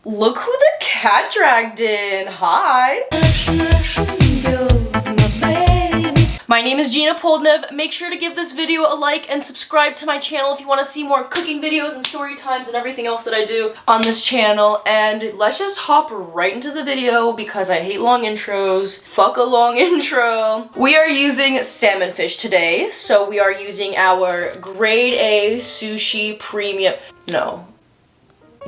Look who the cat dragged in. Hi. My name is Gina Poldnev. Make sure to give this video a like and subscribe to my channel if you want to see more cooking videos and story times and everything else that I do on this channel. And let's just hop right into the video because I hate long intros. Fuck a long intro. We are using salmon fish today. So we are using our grade A sushi premium,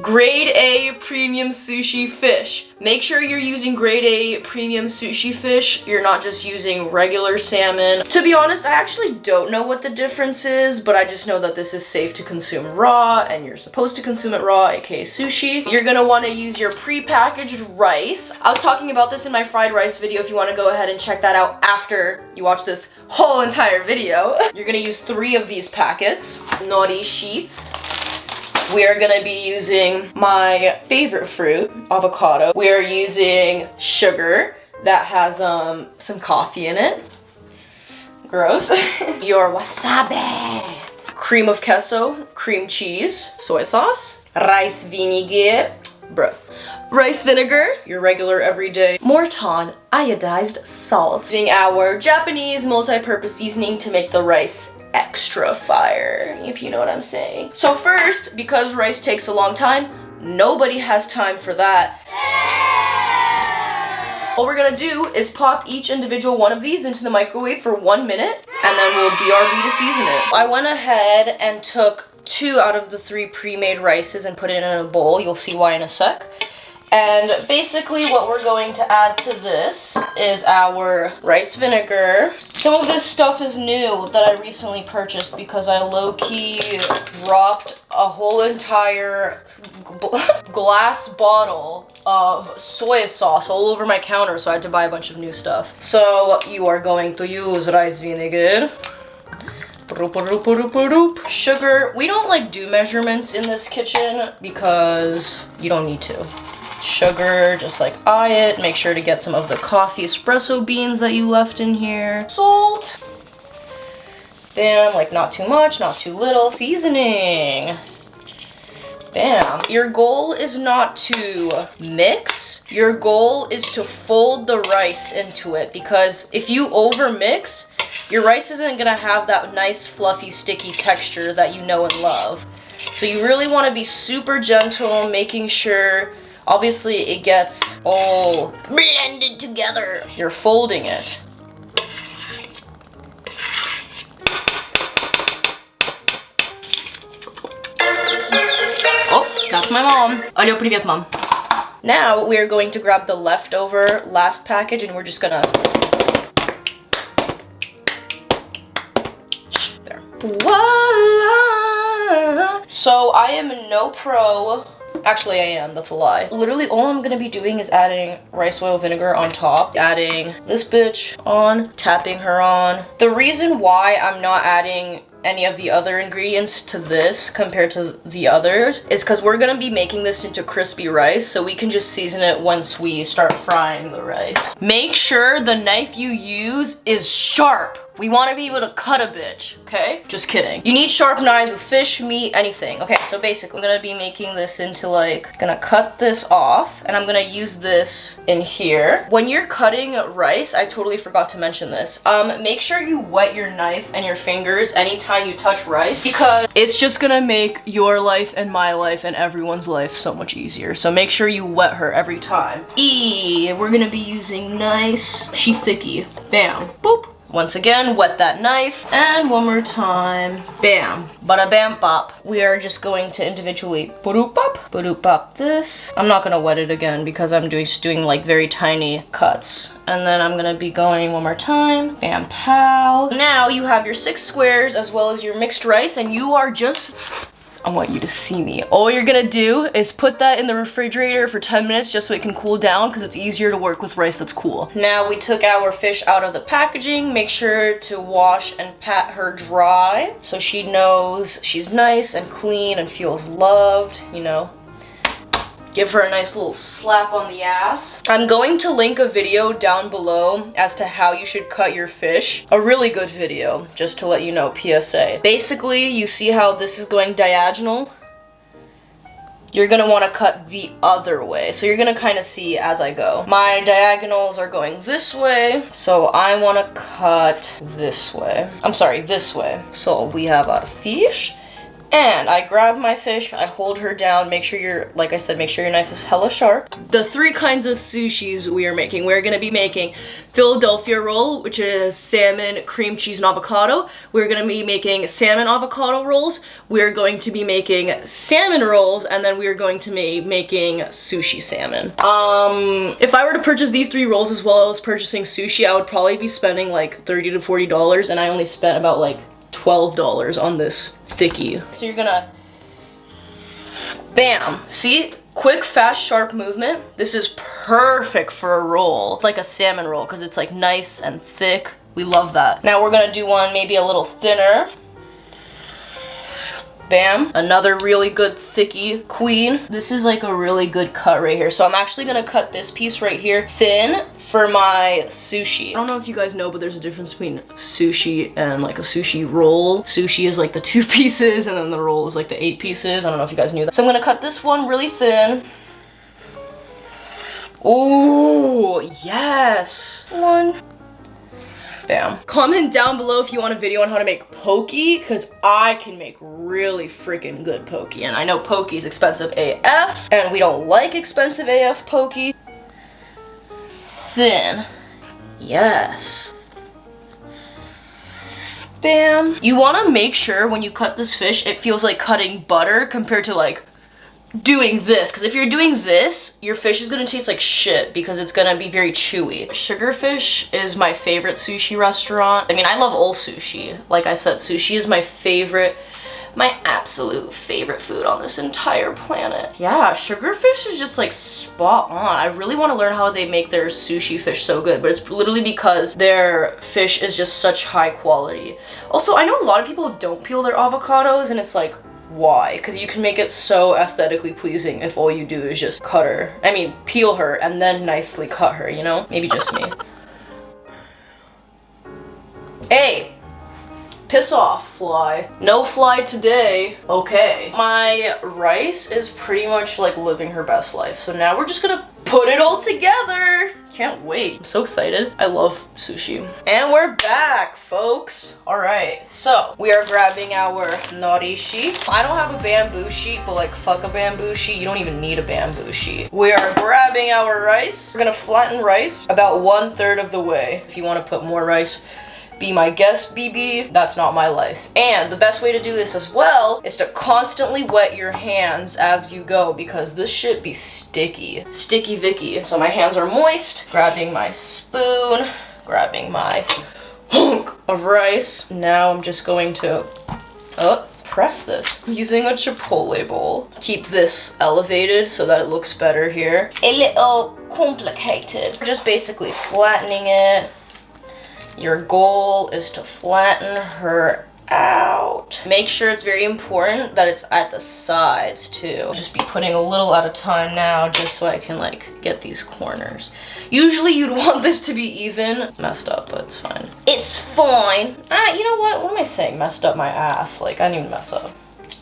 grade A premium sushi fish. Make sure you're using grade A premium sushi fish. You're not just using regular salmon. To be honest, I actually don't know what the difference is, but I just know that this is safe to consume raw and you're supposed to consume it raw, aka sushi. You're gonna wanna use your pre-packaged rice. I was talking about this in my fried rice video if you wanna go ahead and check that out after you watch this whole entire video. You're gonna use 3 of these packets, nori sheets. We are gonna be using my favorite fruit, avocado. We are using sugar that has some coffee in it. Gross. Your wasabi. Cream of queso, cream cheese, soy sauce, rice vinegar, rice vinegar, your regular everyday Morton iodized salt. Using our Japanese multi-purpose seasoning to make the rice extra fire, if you know what I'm saying. So first, because rice takes a long time, nobody has time for that. All we're gonna do is pop each individual one of these into the microwave for 1 minute, and then we'll BRB to season it. I went ahead and took 2 out of the 3 pre-made rices and put it in a bowl. You'll see why in a sec. And basically what we're going to add to this is our rice vinegar. Some of this stuff is new that I recently purchased because I low-key dropped a whole entire glass bottle of soy sauce all over my counter, so I had to buy a bunch of new stuff. So you are going to use rice vinegar. Sugar, we don't do measurements in this kitchen because you don't need to. Sugar, just eye it. Make sure to get some of the coffee espresso beans that you left in here. Salt. Bam, not too much, not too little. Seasoning. Bam. Your goal is not to mix. Your goal is to fold the rice into it, because if you over mix, your rice isn't gonna have that nice fluffy sticky texture that you know and love. So you really want to be super gentle, making sure obviously it gets all blended together. You're folding it. Oh, that's my mom. Алло, привет, mom. Now we're going to grab the leftover last package and we're just gonna... There. Voila! So I am no pro. Actually, I am. That's a lie. Literally, all I'm gonna be doing is adding rice oil vinegar on top, adding this bitch on, tapping her on. The reason why I'm not adding any of the other ingredients to this compared to the others is because we're gonna be making this into crispy rice, so we can just season it once we start frying the rice. Make sure the knife you use is sharp. We want to be able to cut a bitch, okay? Just kidding. You need sharp knives with fish, meat, anything. Okay, so basically, I'm gonna be making this into gonna cut this off, and I'm gonna use this in here. When you're cutting rice, I totally forgot to mention this. Make sure you wet your knife and your fingers anytime you touch rice, because it's just gonna make your life and my life and everyone's life so much easier. So make sure you wet her every time. We're gonna be using nice shithiki. Bam. Boop. Once again, wet that knife, and one more time. Bam. Bada bam bop. We are just going to individually boop bop this. I'm not gonna wet it again because I'm just doing very tiny cuts. And then I'm gonna be going one more time. Bam pow. Now you have your 6 squares as well as your mixed rice, and you are just... I want you to see me. All you're gonna do is put that in the refrigerator for 10 minutes just so it can cool down, because it's easier to work with rice that's cool. Now we took our fish out of the packaging. Make sure to wash and pat her dry so she knows she's nice and clean and feels loved, Give her a nice little slap on the ass. I'm going to link a video down below as to how you should cut your fish. A really good video, just to let you know, PSA. Basically, you see how this is going diagonal? you're gonna wanna cut the other way. So you're gonna kind of see as I go. My diagonals are going this way, so I wanna cut this way. I'm sorry, this way. So we have our fish. And I grab my fish, I hold her down, make sure like I said, make sure your knife is hella sharp. The 3 kinds of sushis we are making. We're gonna be making Philadelphia roll, which is salmon, cream cheese, and avocado. We're gonna be making salmon avocado rolls. We're going to be making salmon rolls, and then we're going to be making sushi salmon. If I were to purchase these 3 rolls as well as purchasing sushi, I would probably be spending like $30 to $40, and I only spent about like $12 on this thickie. So you're gonna, bam, see? Quick, fast, sharp movement. This is perfect for a roll. It's like a salmon roll because it's like nice and thick. We love that. Now we're gonna do one maybe a little thinner. Bam, another really good thickie queen. This is like a really good cut right here. So I'm actually gonna cut this piece right here thin for my sushi. I don't know if you guys know, but there's a difference between sushi and like a sushi roll. Sushi is like the 2 pieces and then the roll is like the 8 pieces. I don't know if you guys knew that. So I'm gonna cut this one really thin. Oh, yes. One. Bam. Comment down below if you want a video on how to make poke, because I can make really freaking good poke. And I know poke is expensive AF, and we don't like expensive AF poke. Thin. Yes. Bam. You want to make sure when you cut this fish, it feels like cutting butter compared to like doing this, because if you're doing this, your fish is gonna taste like shit because it's gonna be very chewy. Sugarfish is my favorite sushi restaurant. I mean, I love all sushi. Like I said, sushi is my favorite, my absolute favorite food on this entire planet. Yeah, Sugarfish is just like spot on. I really want to learn how they make their sushi fish so good, but it's literally because their fish is just such high quality. Also, I know a lot of people don't peel their avocados, and it's like, why? Because you can make it so aesthetically pleasing if all you do is just cut her. I mean, peel her and then nicely cut her, you know? Maybe just me. Hey! Piss off, fly. No fly today. Okay. My rice is pretty much like living her best life. So now we're just gonna put it all together. Can't wait. I'm so excited. I love sushi. And we're back, folks. All right, so we are grabbing our nori sheet. I don't have a bamboo sheet, but like fuck a bamboo sheet. You don't even need a bamboo sheet. We are grabbing our rice. We're gonna flatten rice about 1/3 of the way. If you want to put more rice, be my guest, BB. That's not my life. And the best way to do this as well is to constantly wet your hands as you go, because this shit be sticky. Sticky Vicky. So my hands are moist. Grabbing my spoon, grabbing my hunk of rice. Now I'm just going to press this using a chipotle bowl. Keep this elevated so that it looks better here. A little complicated. Just basically flattening it. Your goal is to flatten her out. Make sure, it's very important that it's at the sides too. Just be putting a little at a time now just so I can like get these corners. Usually you'd want this to be even. Messed up, but it's fine. It's fine. You know what? What am I saying? Messed up my ass. Like, I didn't even mess up.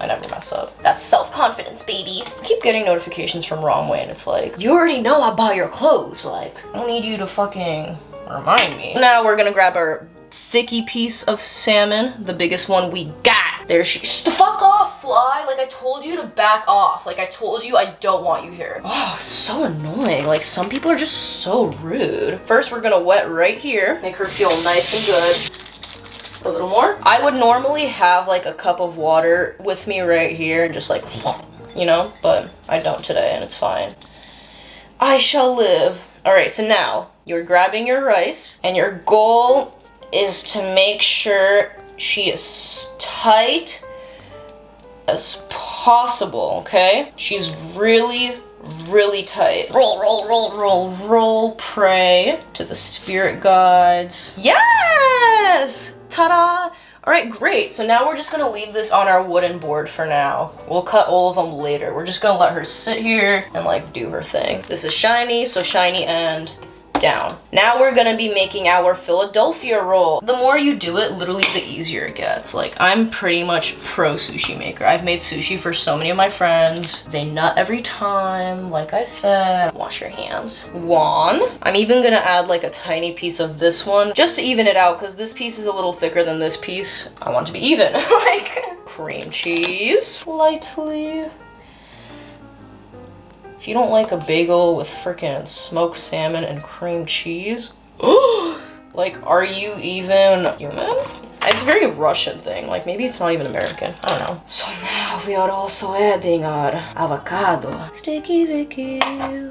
I never mess up. That's self-confidence, baby. I keep getting notifications from Wrong Way and it's like, you already know I buy your clothes. Like, I don't need you to fucking remind me. Now we're gonna grab our thicky piece of salmon, the biggest one we got. There she is. Fuck off, fly. Like I told you to back off. Like I told you I don't want you here. Oh, so annoying. Like some people are just so rude. First we're gonna wet right here. Make her feel nice and good. A little more. I would normally have like a cup of water with me right here and just like, you know, but I don't today and it's fine. I shall live. All right, so now you're grabbing your rice and your goal is to make sure she is tight as possible, okay? She's really, really tight. Roll, roll, roll, roll, roll, pray to the spirit guides. Yes! Ta-da! All right, great. So now we're just gonna leave this on our wooden board for now. We'll cut all of them later. We're just gonna let her sit here and like do her thing. This is shiny, so shiny and down. Now we're gonna be making our Philadelphia roll. The more you do it, literally the easier it gets. Like, I'm pretty much pro sushi maker. I've made sushi for so many of my friends. They nut every time, like I said. Wash your hands. One. I'm even gonna add like a tiny piece of this one just to even it out, because this piece is a little thicker than this piece. I want to be even. Like, cream cheese. Lightly. If you don't like a bagel with freaking smoked salmon and cream cheese, like, are you even human? It's a very Russian thing. Like, maybe it's not even American. I don't know. So now we are also adding our avocado. Sticky Vicky,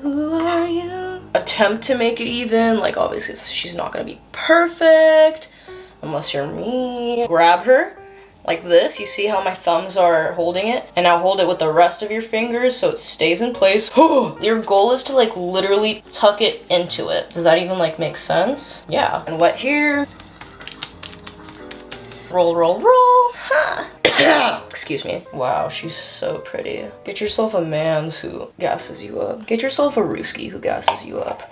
who are you? Attempt to make it even. Like, obviously she's not gonna be perfect unless you're me. Grab her. Like this, you see how my thumbs are holding it? And now hold it with the rest of your fingers so it stays in place. Your goal is to like literally tuck it into it. Does that even like make sense? Yeah. And wet here. Roll, roll, roll. Ha. Excuse me. Wow, she's so pretty. Get yourself a man's who gasses you up. Get yourself a Ruski who gasses you up.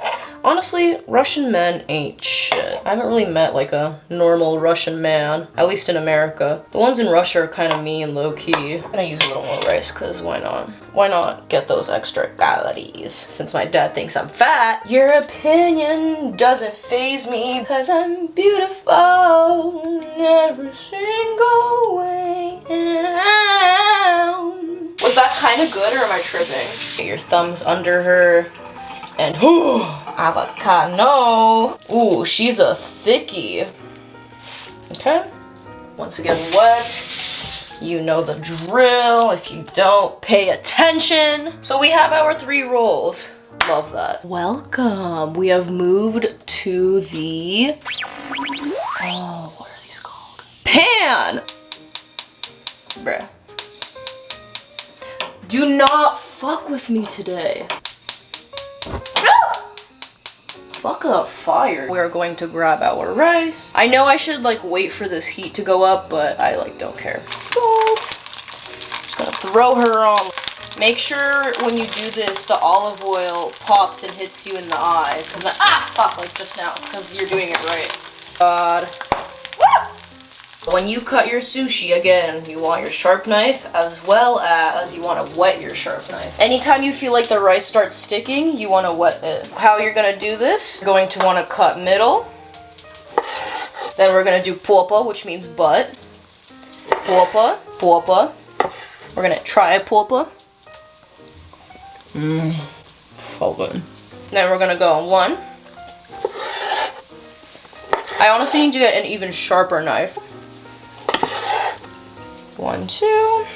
Honestly, Russian men ain't shit. I haven't really met like a normal Russian man, at least in America. The ones in Russia are kind of mean, low-key. I'm gonna use a little more rice, because why not? Why not get those extra calories, since my dad thinks I'm fat? Your opinion doesn't faze me, because I'm beautiful in every single way. Was that kind of good, or am I tripping? Get your thumbs under her. And avocado. Ooh, she's a thickie. Okay. Once again, wet. You know the drill. If you don't, pay attention. So we have our 3 rolls. Love that. Welcome. We have moved to the... Oh, what are these called? Pan! Bruh. Do not fuck with me today. Fuck a fire. We're going to grab our rice. I know I should like wait for this heat to go up, but I like don't care. Salt. Just gonna throw her on. Make sure when you do this, the olive oil pops and hits you in the eye. Cause fuck, like just now, because you're doing it right. God. When you cut your sushi, again, you want your sharp knife as well as you want to wet your sharp knife. Anytime you feel like the rice starts sticking, you want to wet it. How you're going to do this, you're going to want to cut middle. Then we're going to do pulpa, which means butt. Pulpa, pulpa. We're going to try pulpa. So good. Then we're going to go 1. I honestly need to get an even sharper knife. 1, 2.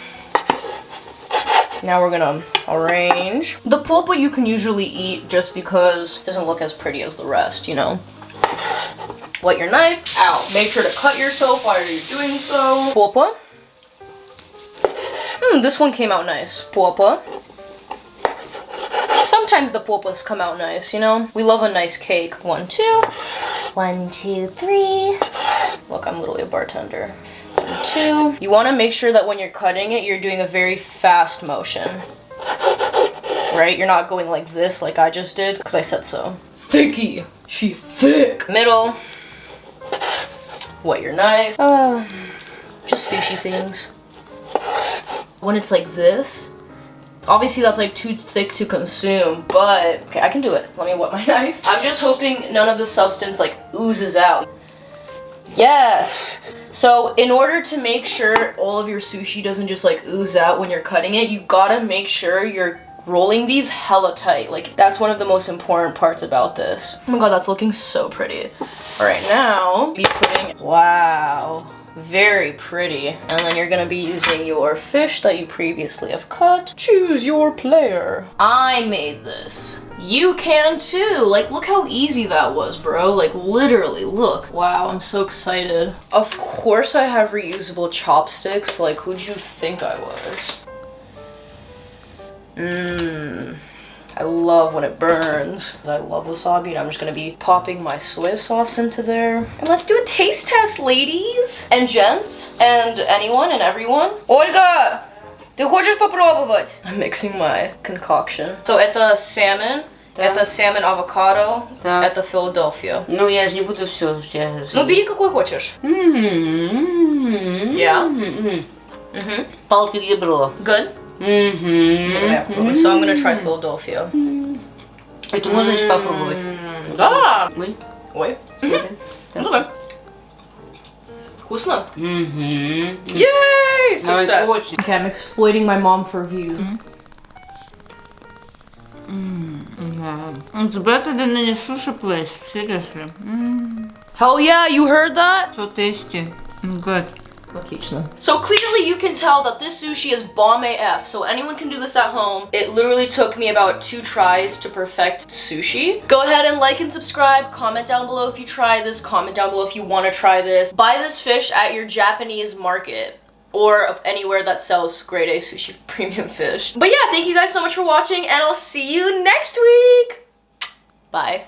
Now we're gonna arrange. The pulpa you can usually eat just because it doesn't look as pretty as the rest, you know? Wet your knife. Ow. Make sure to cut yourself while you're doing so. Pulpa. This one came out nice. Pulpa. Sometimes the pulpas come out nice, you know? We love a nice cake. 1, 2. 1, 2, 3. Look, I'm literally a bartender. 1, 2. You want to make sure that when you're cutting it, you're doing a very fast motion. Right? You're not going like this like I just did, because I said so. Thickie. She thick. Middle. Wet your knife. Just sushi things. When it's like this, obviously that's like too thick to consume, but okay, I can do it. Let me wet my knife. I'm just hoping none of the substance like oozes out. Yes. So in order to make sure all of your sushi doesn't just like ooze out when you're cutting it, you gotta make sure you're rolling these hella tight. Like, that's one of the most important parts about this. Oh my god, that's looking so pretty. All right, now be putting, wow, very pretty. And then you're gonna be using your fish that you previously have cut. Choose your player. I made this. You can too. Like, look how easy that was, bro. Like, literally, look. Wow, I'm so excited. Of course I have reusable chopsticks. Like, who'd you think I was? I love when it burns. I love wasabi, and I'm just gonna be popping my soy sauce into there. And let's do a taste test, ladies and gents, and anyone and everyone. Olga, ты хочешь попробовать? I'm mixing my concoction. So it's salmon Это salmon avocado. Так. Это Philadelphia. Ну, я же не буду все. Ну, бери какой хочешь. Yeah. Палки где брала? Good? Yeah, so I'm gonna try Philadelphia. Это можно еще попробовать. Да. Ой. Ой. Sorry. Ну, давай. Вкусно? Yay! Yay! Success. Очень. Okay, I'm exploiting my mom for views. It's better than any sushi place, seriously. Hell yeah, you heard that? So tasty. Good. Отлично. So clearly you can tell that this sushi is bomb AF, so anyone can do this at home. It literally took me about 2 tries to perfect sushi. Go ahead and like and subscribe, comment down below if you try this, comment down below if you want to try this. Buy this fish at your Japanese market or anywhere that sells grade A sushi premium fish. But yeah, thank you guys so much for watching and I'll see you next week. Bye.